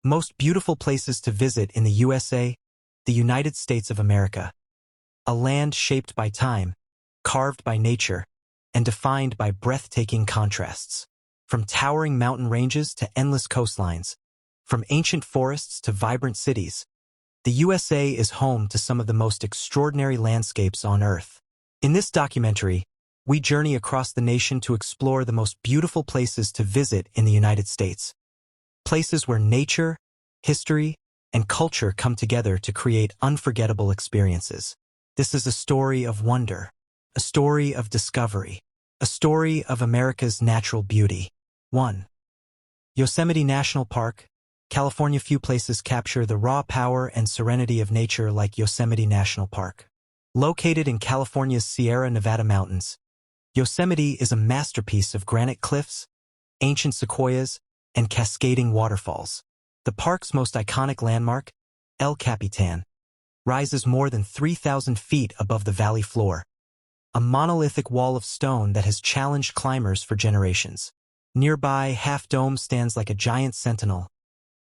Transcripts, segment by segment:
Most beautiful places to visit in the USA, the United States of America. A land shaped by time, carved by nature, and defined by breathtaking contrasts. From towering mountain ranges to endless coastlines, from ancient forests to vibrant cities, the USA is home to some of the most extraordinary landscapes on Earth. In this documentary, we journey across the nation to explore the most beautiful places to visit in the United States. Places where nature, history, and culture come together to create unforgettable experiences. This is a story of wonder, a story of discovery, a story of America's natural beauty. 1. Yosemite National Park, California. Few places capture the raw power and serenity of nature like Yosemite National Park. Located in California's Sierra Nevada mountains, Yosemite is a masterpiece of granite cliffs, ancient sequoias, and cascading waterfalls. The park's most iconic landmark, El Capitan, rises more than 3,000 feet above the valley floor, a monolithic wall of stone that has challenged climbers for generations. Nearby, Half Dome stands like a giant sentinel,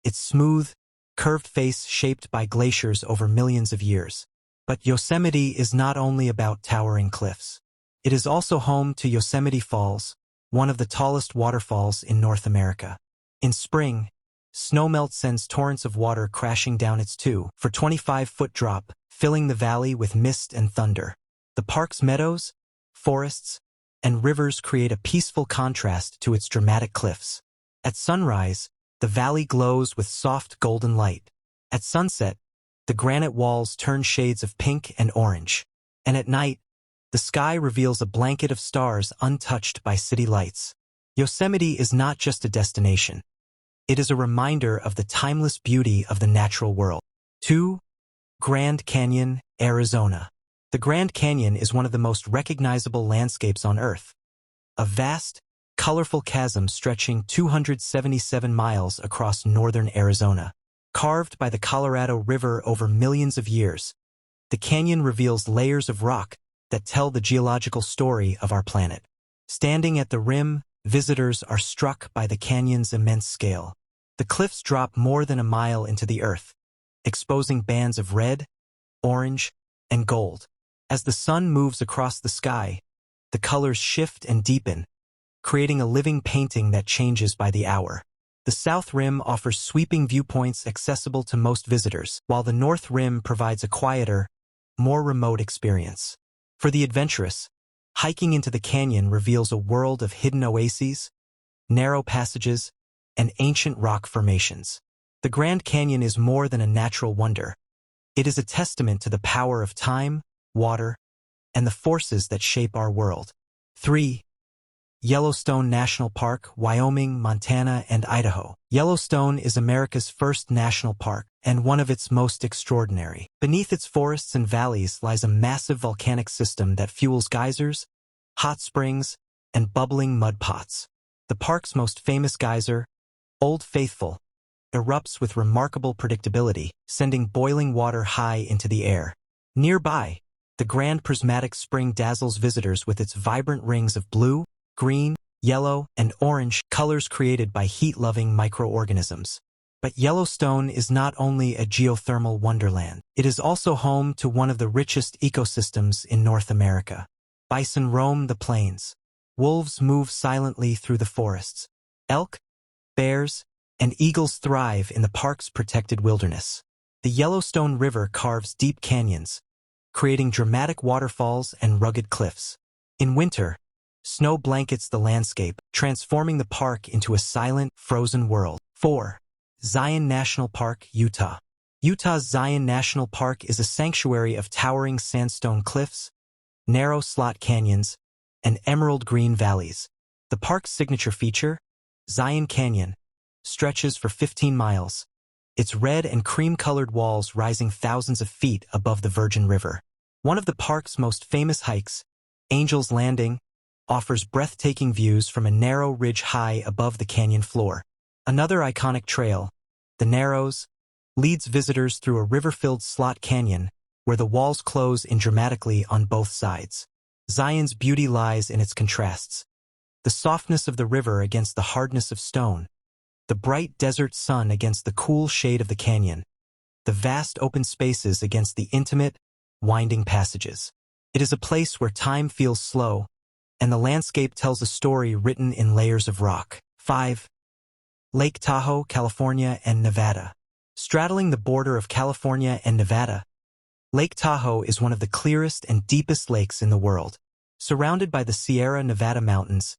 its smooth, curved face shaped by glaciers over millions of years. But Yosemite is not only about towering cliffs. It is also home to Yosemite Falls, one of the tallest waterfalls in North America. In spring, snowmelt sends torrents of water crashing down its 2 for 25-foot drop, filling the valley with mist and thunder. The park's meadows, forests, and rivers create a peaceful contrast to its dramatic cliffs. At sunrise, the valley glows with soft golden light. At sunset, the granite walls turn shades of pink and orange. And at night, the sky reveals a blanket of stars untouched by city lights. Yosemite is not just a destination. It is a reminder of the timeless beauty of the natural world. 2. Grand Canyon, Arizona. The Grand Canyon is one of the most recognizable landscapes on Earth. A vast, colorful chasm stretching 277 miles across northern Arizona. Carved by the Colorado River over millions of years, the canyon reveals layers of rock that tell the geological story of our planet. Standing at the rim, visitors are struck by the canyon's immense scale. The cliffs drop more than a mile into the earth, exposing bands of red, orange, and gold. As the sun moves across the sky, the colors shift and deepen, creating a living painting that changes by the hour. The South Rim offers sweeping viewpoints accessible to most visitors, while the North Rim provides a quieter, more remote experience. For the adventurous, hiking into the canyon reveals a world of hidden oases, narrow passages, and ancient rock formations. The Grand Canyon is more than a natural wonder. It is a testament to the power of time, water, and the forces that shape our world. 3. Yellowstone National Park, Wyoming, Montana, and Idaho. Yellowstone is America's first national park, and one of its most extraordinary. Beneath its forests and valleys lies a massive volcanic system that fuels geysers, hot springs, and bubbling mud pots. The park's most famous geyser, Old Faithful, erupts with remarkable predictability, sending boiling water high into the air. Nearby, the Grand Prismatic Spring dazzles visitors with its vibrant rings of blue, green, yellow, and orange colors created by heat-loving microorganisms. But Yellowstone is not only a geothermal wonderland. It is also home to one of the richest ecosystems in North America. Bison roam the plains. Wolves move silently through the forests. Elk, bears, and eagles thrive in the park's protected wilderness. The Yellowstone River carves deep canyons, creating dramatic waterfalls and rugged cliffs. In winter, snow blankets the landscape, transforming the park into a silent, frozen world. 4. Zion National Park, Utah. Utah's Zion National Park is a sanctuary of towering sandstone cliffs, narrow slot canyons, and emerald green valleys. The park's signature feature, Zion Canyon, stretches for 15 miles, its red and cream-colored walls rising thousands of feet above the Virgin River. One of the park's most famous hikes, Angel's Landing, offers breathtaking views from a narrow ridge high above the canyon floor. Another iconic trail, the Narrows, leads visitors through a river-filled slot canyon where the walls close in dramatically on both sides. Zion's beauty lies in its contrasts. The softness of the river against the hardness of stone, the bright desert sun against the cool shade of the canyon, the vast open spaces against the intimate, winding passages. It is a place where time feels slow, and the landscape tells a story written in layers of rock. 5. Lake Tahoe, California and Nevada. Straddling the border of California and Nevada, Lake Tahoe is one of the clearest and deepest lakes in the world. Surrounded by the Sierra Nevada mountains,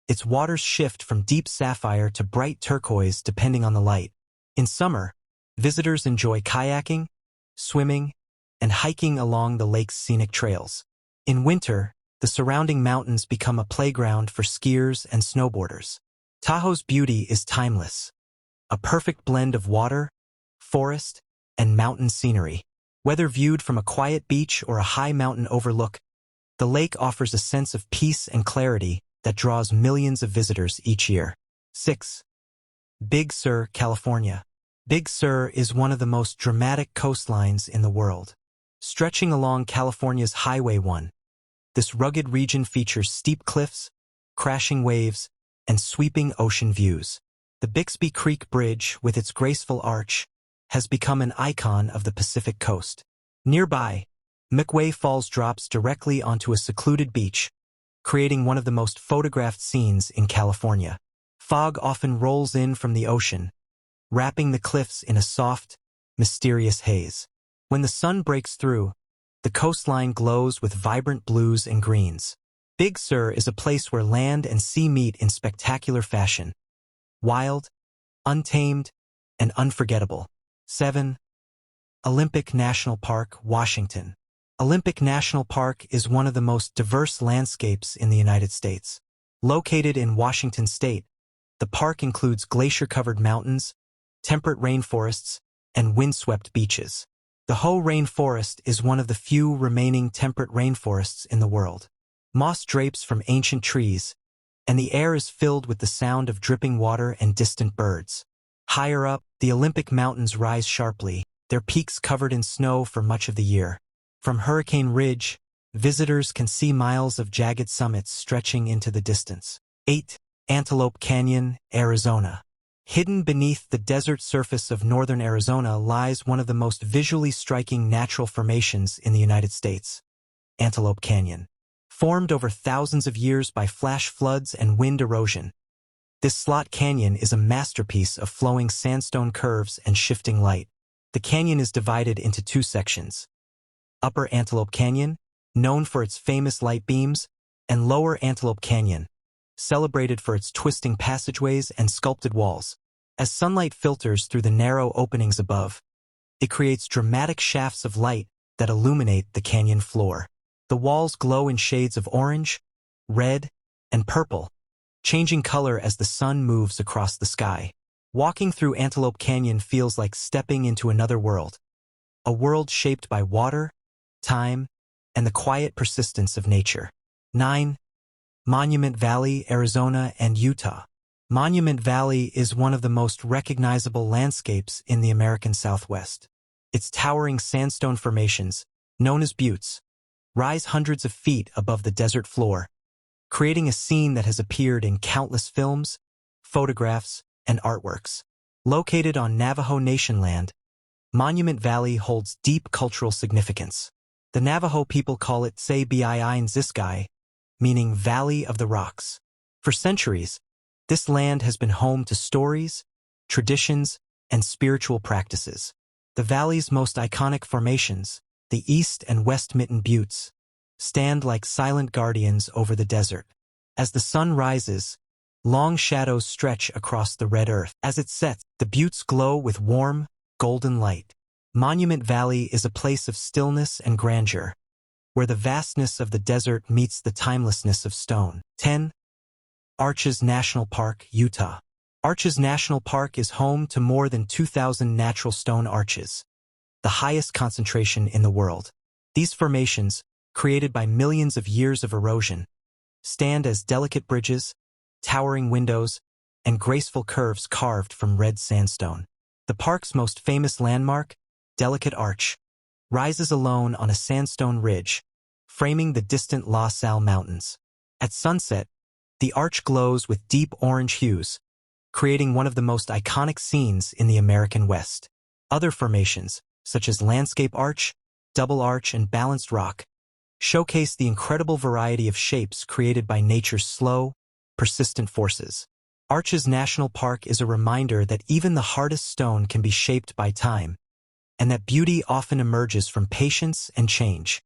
its waters shift from deep sapphire to bright turquoise depending on the light. In summer, visitors enjoy kayaking, swimming, and hiking along the lake's scenic trails. In winter, the surrounding mountains become a playground for skiers and snowboarders. Tahoe's beauty is timeless, a perfect blend of water, forest, and mountain scenery. Whether viewed from a quiet beach or a high mountain overlook, the lake offers a sense of peace and clarity that draws millions of visitors each year. 6. Big Sur, California. Big Sur is one of the most dramatic coastlines in the world. Stretching along California's Highway 1, this rugged region features steep cliffs, crashing waves, and sweeping ocean views. The Bixby Creek Bridge, with its graceful arch, has become an icon of the Pacific coast. Nearby, McWay Falls drops directly onto a secluded beach, creating one of the most photographed scenes in California. Fog often rolls in from the ocean, wrapping the cliffs in a soft, mysterious haze. When the sun breaks through, the coastline glows with vibrant blues and greens. Big Sur is a place where land and sea meet in spectacular fashion. Wild, untamed, and unforgettable. 7. Olympic National Park, Washington. Olympic National Park is one of the most diverse landscapes in the United States. Located in Washington state, the park includes glacier-covered mountains, temperate rainforests, and windswept beaches. The Hoh rainforest is one of the few remaining temperate rainforests in the world. Moss drapes from ancient trees, and the air is filled with the sound of dripping water and distant birds. Higher up, the Olympic Mountains rise sharply, their peaks covered in snow for much of the year. From Hurricane Ridge, visitors can see miles of jagged summits stretching into the distance. 8. Antelope Canyon, Arizona. Hidden beneath the desert surface of northern Arizona lies one of the most visually striking natural formations in the United States, Antelope Canyon. Formed over thousands of years by flash floods and wind erosion, this slot canyon is a masterpiece of flowing sandstone curves and shifting light. The canyon is divided into two sections: Upper Antelope Canyon, known for its famous light beams, and Lower Antelope Canyon, celebrated for its twisting passageways and sculpted walls. As sunlight filters through the narrow openings above, it creates dramatic shafts of light that illuminate the canyon floor. The walls glow in shades of orange, red, and purple, changing color as the sun moves across the sky. Walking through Antelope Canyon feels like stepping into another world, a world shaped by water, time, and the quiet persistence of nature. 9. Monument Valley, Arizona and Utah. Monument Valley is one of the most recognizable landscapes in the American Southwest. Its towering sandstone formations, known as buttes, rise hundreds of feet above the desert floor, creating a scene that has appeared in countless films, photographs, and artworks. Located on Navajo Nation land, Monument Valley holds deep cultural significance. The Navajo people call it Sabiin-Ziskai, meaning Valley of the Rocks. For centuries, this land has been home to stories, traditions, and spiritual practices. The valley's most iconic formations, the East and West Mitten Buttes, stand like silent guardians over the desert. As the sun rises, long shadows stretch across the red earth. As it sets, the buttes glow with warm, golden light. Monument Valley is a place of stillness and grandeur, where the vastness of the desert meets the timelessness of stone. 10. Arches National Park, Utah. Arches National Park is home to more than 2,000 natural stone arches, the highest concentration in the world. These formations, created by millions of years of erosion, stand as delicate bridges, towering windows, and graceful curves carved from red sandstone. The park's most famous landmark, Delicate Arch, rises alone on a sandstone ridge, framing the distant La Salle Mountains. At sunset, the arch glows with deep orange hues, creating one of the most iconic scenes in the American West. Other formations, such as landscape arch, double arch, and balanced rock, showcase the incredible variety of shapes created by nature's slow, persistent forces. Arches National Park is a reminder that even the hardest stone can be shaped by time, and that beauty often emerges from patience and change.